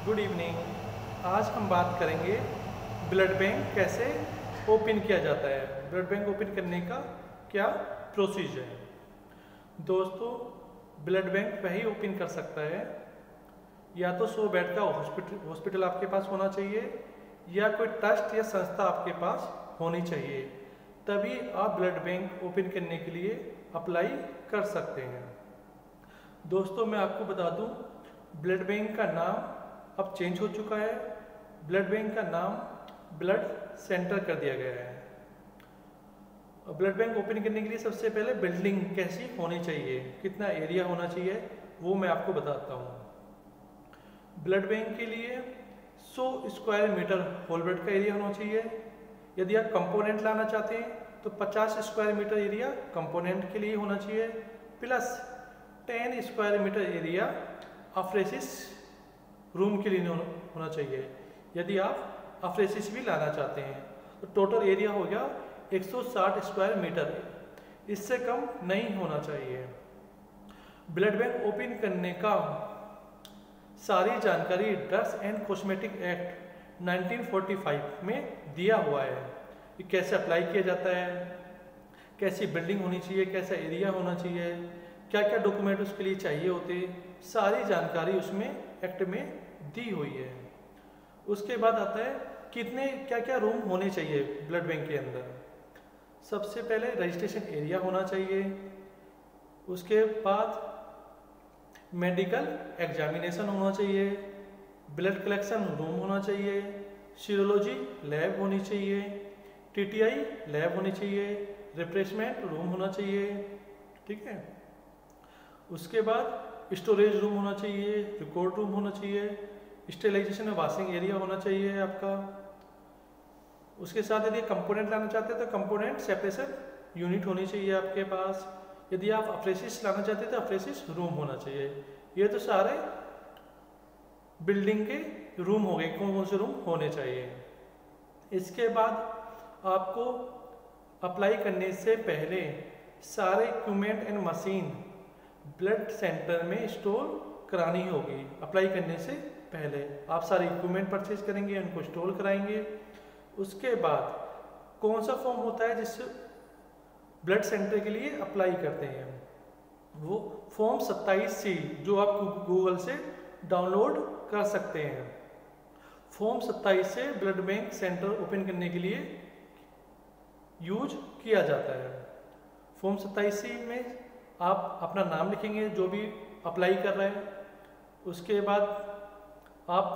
Good evening. आज हम बात करेंगे ब्लड बैंक कैसे ओपन किया जाता है। ब्लड बैंक ओपन करने का क्या प्रोसीजर है। दोस्तों, ब्लड बैंक वही ओपन कर सकता है या तो 100 बेड का हॉस्पिटल आपके पास होना चाहिए या कोई ट्रस्ट या संस्था आपके पास होनी चाहिए, तभी आप ब्लड बैंक ओपन करने के लिए अप्लाई कर सकते हैं। दोस्तों, मैं आपको बता दूं, ब्लड बैंक का नाम अब चेंज हो चुका है। ब्लड बैंक का नाम ब्लड सेंटर कर दिया गया है। ब्लड बैंक ओपन करने के लिए सबसे पहले बिल्डिंग कैसी होनी चाहिए, कितना एरिया होना चाहिए, वो मैं आपको बताता हूँ। ब्लड बैंक के लिए 100 स्क्वायर मीटर होल ब्लड का एरिया होना चाहिए। यदि आप कंपोनेंट लाना चाहते हैं तो 50 स्क्वायर मीटर एरिया कंपोनेंट के लिए होना चाहिए, प्लस 10 स्क्वायर मीटर एरिया अफ्रेसिस रूम के लिए होना चाहिए। यदि आप अफ्रेसिस भी लाना चाहते हैं तो टोटल एरिया हो गया 160 स्क्वायर मीटर, इससे कम नहीं होना चाहिए। ब्लड बैंक ओपन करने का सारी जानकारी ड्रग्स एंड कॉस्मेटिक एक्ट 1945 में दिया हुआ है कि कैसे अप्लाई किया जाता है, कैसी बिल्डिंग होनी चाहिए, कैसा एरिया होना चाहिए, क्या क्या डॉक्यूमेंट उसके लिए चाहिए होते, सारी जानकारी उसमें एक्ट में दी हुई है। उसके बाद आता है कितने क्या क्या रूम होने चाहिए ब्लड बैंक के अंदर। सबसे पहले रजिस्ट्रेशन एरिया होना चाहिए, उसके बाद मेडिकल एग्जामिनेशन होना चाहिए, ब्लड कलेक्शन रूम होना चाहिए, सीरोलॉजी लैब होनी चाहिए, टीटीआई लैब होनी चाहिए, रिफ्रेशमेंट रूम होना चाहिए, ठीक है। उसके बाद स्टोरेज रूम होना चाहिए, रिकॉर्ड रूम होना चाहिए, स्टेरिलाइजेशन और वॉशिंग एरिया होना चाहिए आपका। उसके साथ यदि कंपोनेंट लाना चाहते हैं तो कंपोनेंट सेपरेशन यूनिट होनी चाहिए आपके पास। यदि आप अफ्रेसिस लाना चाहते हैं तो अफ्रेसिस रूम होना चाहिए। ये तो सारे बिल्डिंग के रूम हो गए, कौन कौन से रूम होने चाहिए। इसके बाद आपको अप्लाई करने से पहले सारे equipment and machine blood centre में स्टोर करानी होगी। अप्लाई करने से पहले आप सारे इक्विपमेंट परचेज करेंगे, उनको स्टोर कराएंगे। उसके बाद कौन सा फॉर्म होता है जिससे ब्लड सेंटर के लिए अप्लाई करते हैं, वो फॉर्म 27C, जो आप गूगल से डाउनलोड कर सकते हैं। फॉर्म 27 से ब्लड बैंक सेंटर ओपन करने के लिए यूज किया जाता है। फॉर्म 27C में आप अपना नाम लिखेंगे जो भी अप्लाई कर रहे हैं। उसके बाद आप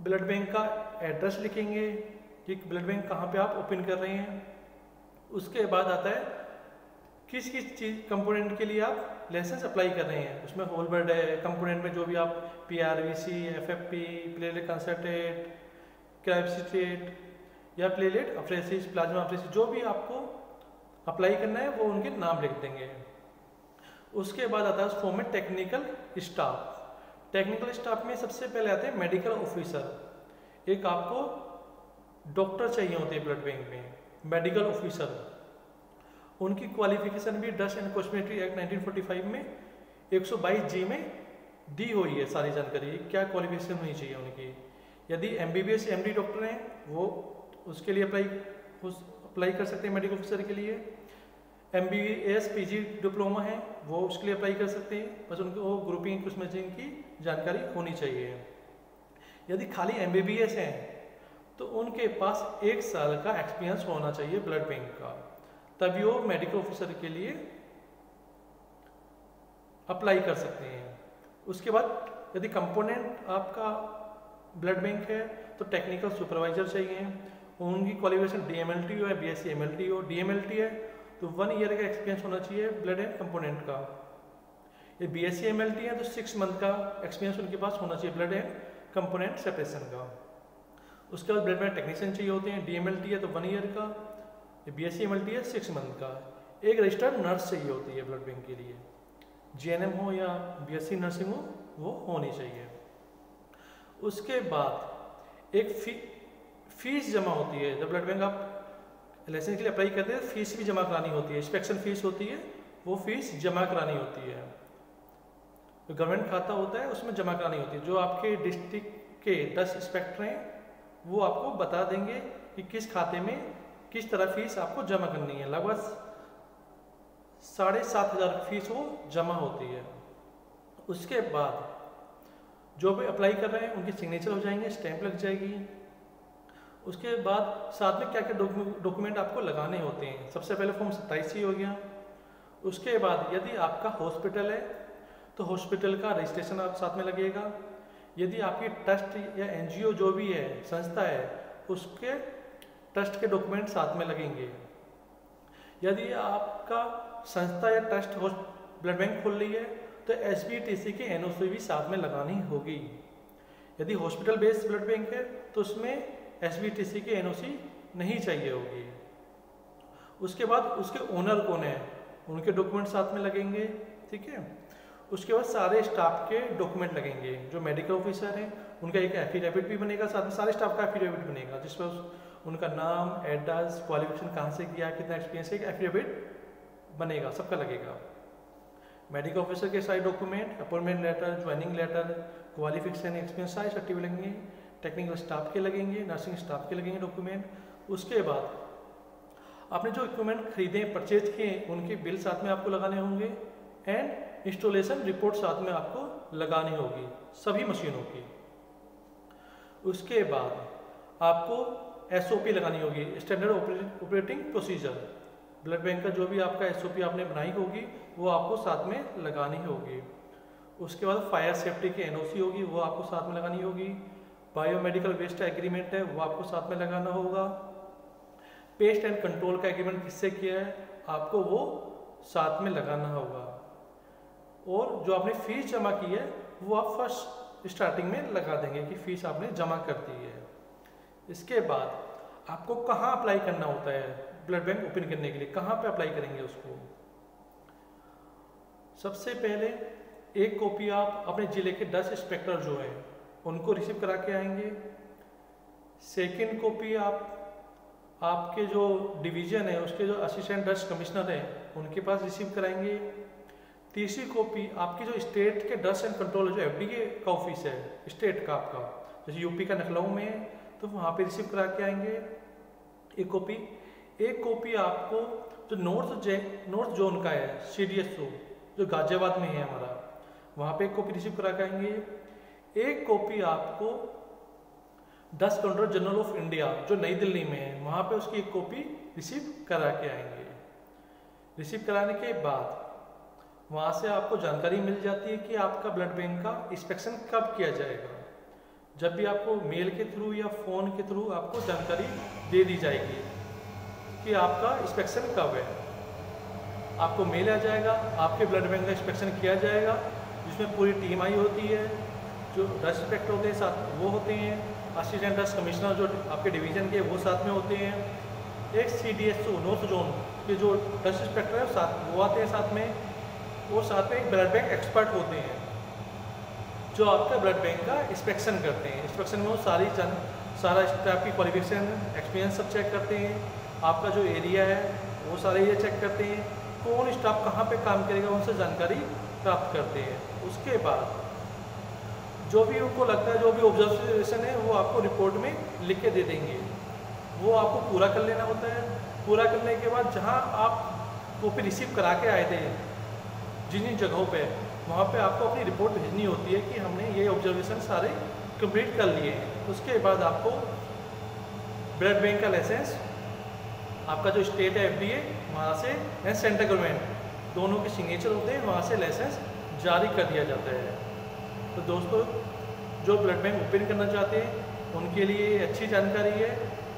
ब्लड बैंक का एड्रेस लिखेंगे कि ब्लड बैंक कहाँ पे आप ओपन कर रहे हैं। उसके बाद आता है किस किस चीज़ कंपोनेंट के लिए आप लाइसेंस अप्लाई कर रहे हैं। उसमें होल ब्लड है, कंपोनेंट में जो भी आप PRVC, FFP, प्लेलेट कंसंट्रेट, क्राइब्सिट्रेट या प्लेलेट अफ्रेसिस, प्लाज्मा अफ्रेसिस, जो भी आपको अप्लाई करना है वो उनके नाम लिख देंगे। उसके बाद आता है उस फॉर्म में टेक्निकल स्टाफ। टेक्निकल स्टाफ में सबसे पहले आते हैं मेडिकल ऑफिसर। एक आपको डॉक्टर चाहिए होते हैं ब्लड बैंक में, मेडिकल ऑफिसर। उनकी क्वालिफिकेशन भी ड्रग्स एंड कॉस्मेटिक एक्ट 1945 में 122G में दी हुई है सारी जानकारी, क्या क्वालिफिकेशन होनी चाहिए उनकी। यदि MBBS MD डॉक्टर हैं वो उसके लिए अप्लाई कर सकते हैं मेडिकल ऑफिसर के लिए। MBBS PG डिप्लोमा है वो उसके लिए अप्लाई कर सकते हैं, बस उनको ग्रुपिंग कुछ मैचिंग की जानकारी होनी चाहिए। यदि खाली MBBS हैं तो उनके पास 1 साल का एक्सपीरियंस होना चाहिए ब्लड बैंक का, तभी वो मेडिकल ऑफिसर के लिए अप्लाई कर सकते हैं। उसके बाद यदि कंपोनेंट आपका ब्लड बैंक है तो टेक्निकल सुपरवाइजर चाहिए। उनकी क्वालिफिकेशन DMLT हो या BSc MLT हो। DMLT है तो 1 ईयर का एक्सपीरियंस होना चाहिए ब्लड एंड कंपोनेंट का। ये BSc MLT है तो 6 मंथ का एक्सपीरियंस उनके पास होना चाहिए ब्लड एंड कंपोनेंट सेपरेशन का। उसके बाद ब्लड बैंक टेक्नीशियन चाहिए होते हैं। DMLT है तो 1 ईयर का, ये BSc MLT है 6 मंथ का। एक रजिस्टर्ड नर्स चाहिए होती है ब्लड बैंक के लिए, GNM हो या BSc नर्सिंग हो, वो होनी चाहिए। उसके बाद एक फीस जमा होती है। जब ब्लड बैंक आप लाइसेंस के लिए अप्लाई करते हैं फीस भी जमा करानी होती है, इंस्पेक्शन फीस होती है, वो फीस जमा करानी होती है। जो गवर्नमेंट खाता होता है उसमें जमा करानी होती है। जो आपके डिस्ट्रिक्ट के 10 इंस्पेक्टर हैं वो आपको बता देंगे कि किस खाते में किस तरह फीस आपको जमा करनी है। लगभग 7,500 फीस वो जमा होती है। उसके बाद जो भी अप्लाई कर रहे हैं उनके सिग्नेचर हो जाएंगे, स्टैंप लग जाएगी। उसके बाद साथ में क्या क्या डॉक्यूमेंट आपको लगाने होते हैं। सबसे पहले फॉर्म 27C हो गया। उसके बाद यदि आपका हॉस्पिटल है तो हॉस्पिटल का रजिस्ट्रेशन आप साथ में लगेगा। यदि आपकी ट्रस्ट या NGO जो भी है, संस्था है, उसके ट्रस्ट के डॉक्यूमेंट साथ में लगेंगे। यदि आपका संस्था या ट्रस्ट ब्लड बैंक खोल रही है तो SBTC की NOC भी साथ में लगानी होगी। यदि हॉस्पिटल बेस्ड ब्लड बैंक है तो उसमें SBTC की NOC नहीं चाहिए होगी। उसके बाद उसके ओनर कौन है उनके डॉक्यूमेंट साथ में लगेंगे, ठीक है। उसके बाद सारे स्टाफ के डॉक्यूमेंट लगेंगे। जो मेडिकल ऑफिसर हैं उनका एक एफिडेविट भी बनेगा, साथ में सारे स्टाफ का एफिडेविट बनेगा जिसमें उनका नाम, एड्रेस, क्वालिफिकेशन कहाँ से किया, कितना एक्सपीरियंस है, एक एफिडेविट बनेगा, सबका लगेगा। मेडिकल ऑफिसर के सारे document, appointment letter, joining letter, qualification, experience, सारे सर्टिफिकेट लगेंगे। टेक्निकल स्टाफ के लगेंगे, नर्सिंग स्टाफ के लगेंगे डॉक्यूमेंट। उसके बाद आपने जो इक्विपमेंट खरीदे, परचेज किए, उनके बिल साथ में आपको लगाने होंगे एंड इंस्टॉलेशन रिपोर्ट साथ में आपको लगानी होगी सभी मशीनों की। उसके बाद आपको SOP लगानी होगी, standard operating procedure. Blood bank का जो भी आपका SOP आपने बनाई होगी वो आपको साथ में लगानी होगी। उसके बाद फायर सेफ्टी की NOC होगी, वो आपको साथ में लगानी होगी। बायोमेडिकल वेस्ट एग्रीमेंट है वो आपको साथ में लगाना होगा। पेस्ट एंड कंट्रोल का एग्रीमेंट किससे किया है आपको वो साथ में लगाना होगा। और जो आपने फीस जमा की है वो आप फर्स्ट स्टार्टिंग में लगा देंगे कि फीस आपने जमा कर दी है। इसके बाद आपको कहाँ अप्लाई करना होता है ब्लड बैंक ओपन करने के लिए, कहाँ पे अप्लाई करेंगे उसको। सबसे पहले एक कॉपी आप अपने जिले के 10 इंस्पेक्टर जो हैं उनको रिसीव करा के आएंगे। सेकेंड कॉपी आपके जो डिवीजन है उसके जो असिस्टेंट ड्रग्स कमिश्नर हैं उनके पास रिसीव कराएंगे। तीसरी कॉपी आपकी जो स्टेट के ड्रग्स एंड कंट्रोल जो FDA का ऑफिस है स्टेट का आपका, जैसे यूपी का लखनऊ में है तो वहाँ पे रिसीव करा के आएंगे एक कॉपी। एक कॉपी आपको जो नॉर्थ जोन का है CDSO जो गाजियाबाद में है हमारा, वहाँ पे एक कॉपी रिसीव करा के आएंगे। एक कॉपी आपको drugs control general of India जो नई दिल्ली में है वहाँ पे उसकी एक कॉपी रिसीव करा के आएंगे। रिसीव कराने के बाद वहाँ से आपको जानकारी मिल जाती है कि आपका ब्लड बैंक का इंस्पेक्शन कब किया जाएगा। जब भी आपको मेल के थ्रू या फ़ोन के थ्रू आपको जानकारी दे दी जाएगी कि आपका इंस्पेक्शन कब है। आपको मेल आ जाएगा, आपके ब्लड बैंक का इंस्पेक्शन किया जाएगा जिसमें पूरी टीम आई होती है। जो ड्रग्स इंस्पेक्टर होते हैं साथ वो होते हैं, असिस्टेंट ड्रग्स कमिश्नर जो आपके डिवीज़न के वो साथ में होते हैं। एक CDSO नॉर्थ जोन के जो ड्रग्स इंस्पेक्टर है साथ वो आते हैं साथ में। और साथ में एक ब्लड बैंक एक्सपर्ट होते हैं जो आपका ब्लड बैंक का इंस्पेक्शन करते हैं। इंस्पेक्शन में वो सारा स्टाफ की क्वालिफिकेशन, एक्सपीरियंस सब चेक करते हैं। आपका जो एरिया है वो सारे ये चेक करते हैं। कौन स्टाफ कहाँ पे काम करेगा उनसे जानकारी प्राप्त करते हैं। उसके बाद जो भी उनको लगता है, जो भी ऑब्जर्वेशन है वो आपको रिपोर्ट में लिख के दे देंगे। वो आपको पूरा कर लेना होता है। पूरा करने के बाद जहाँ आप कॉपी रिसीव करा के आए थे जिन जिन जगहों पे, वहाँ पे आपको अपनी रिपोर्ट भेजनी होती है कि हमने ये ऑब्जर्वेशन सारे कंप्लीट कर लिए हैं। उसके बाद आपको ब्लड बैंक का लाइसेंस, आपका जो स्टेट है FDA वहाँ से एंड सेंट्रल गवर्नमेंट दोनों के सिग्नेचर होते हैं, वहाँ से लाइसेंस जारी कर दिया जाता है। तो दोस्तों जो ब्लड बैंक ओपन करना चाहते हैं उनके लिए अच्छी जानकारी है।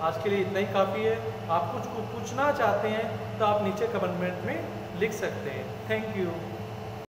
आज के लिए इतना ही काफ़ी है। आप कुछ पूछना चाहते हैं तो आप नीचे कमेंट में लिख सकते हैं। Thank you.